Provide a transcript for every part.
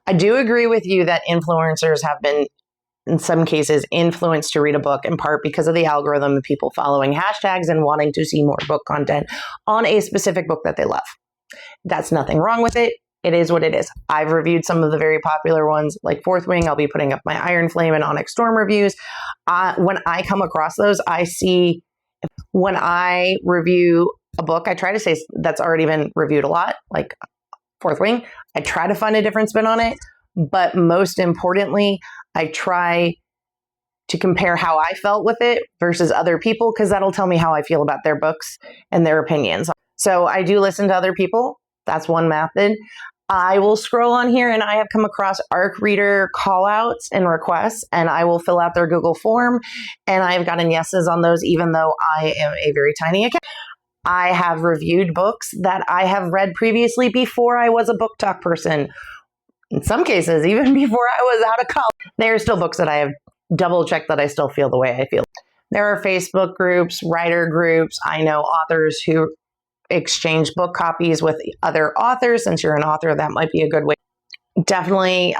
I do agree with you that influencers have been, in some cases, influenced to read a book in part because of the algorithm of people following hashtags and wanting to see more book content on a specific book that they love. That's nothing wrong with it. It is what it is. I've reviewed some of the very popular ones like Fourth Wing. I'll be putting up my Iron Flame and Onyx Storm reviews. When I come across those, I see when I review a book, I try to say that's already been reviewed a lot, like Fourth Wing. I try to find a different spin on it. But most importantly, I try to compare how I felt with it versus other people, because that'll tell me how I feel about their books and their opinions. So I do listen to other people. That's one method. I will scroll on here and I have come across ARC reader callouts and requests, and I will fill out their Google form, and I've gotten yeses on those even though I am a very tiny account. I have reviewed books that I have read previously before I was a book talk person. In some cases, even before I was out of college. There are still books that I have double checked that I still feel the way I feel. There are Facebook groups, writer groups. I know authors who exchange book copies with other authors. Since you're an author, that might be a good way. Definitely,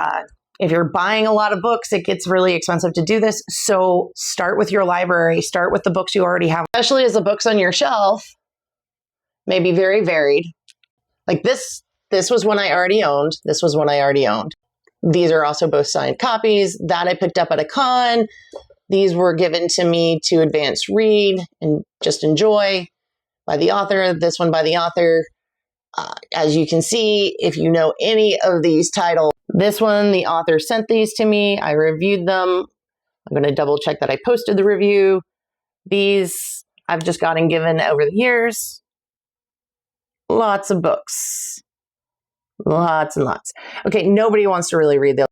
if you're buying a lot of books, it gets really expensive to do this. So start with your library. Start with the books you already have, especially as the books on your shelf may be very varied. Like this was one I already owned. This was one I already owned. These are also both signed copies that I picked up at a con. These were given to me to advance read and just enjoy by the author. This one by the author. As you can see, if you know any of these titles, this one, the author sent these to me. I reviewed them. I'm going to double check that I posted the review. These I've just gotten given over the years. Lots of books. Lots and lots. Okay, nobody wants to really read them.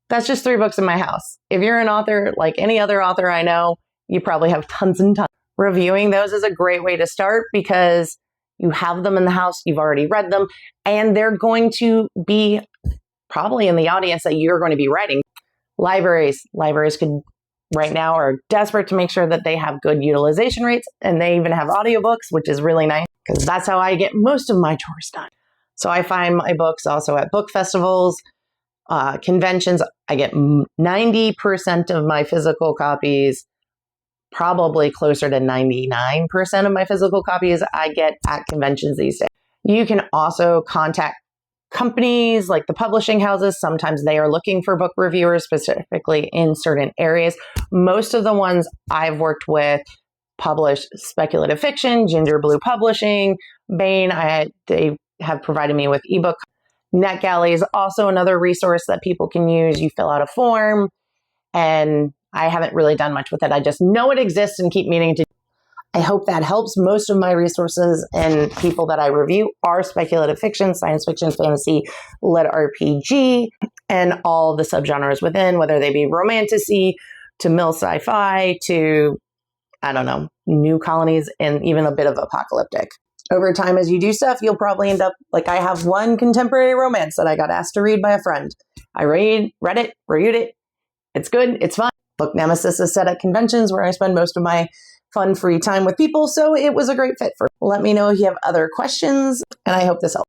That's just 3 books in my house. If you're an author, like any other author I know, you probably have tons and tons. Reviewing those is a great way to start because you have them in the house, you've already read them, and they're going to be probably in the audience that you're going to be writing. Libraries could right now are desperate to make sure that they have good utilization rates, and they even have audiobooks, which is really nice because that's how I get most of my chores done. So I find my books also at book festivals, conventions. I get 90% of my physical copies, probably closer to 99% of my physical copies I get at conventions these days. You can also contact companies like the publishing houses. Sometimes they are looking for book reviewers specifically in certain areas. Most of the ones I've worked with publish speculative fiction. Ginger Blue Publishing, Baen, they have provided me with ebook. NetGalley is also another resource that people can use. You fill out a form, and I haven't really done much with it. I just know it exists and keep meaning to. I hope that helps. Most of my resources and people that I review are speculative fiction, science fiction, fantasy, lit RPG, and all the subgenres within, whether they be romantasy to mill sci-fi to, I don't know, new colonies and even a bit of apocalyptic. Over time, as you do stuff, you'll probably end up, like I have one contemporary romance that I got asked to read by a friend. I read it, reviewed it. It's good. It's fun. Book Nemesis is set at conventions where I spend most of my fun free time with people, so it was a great fit for me. Let me know if you have other questions, and I hope this helps.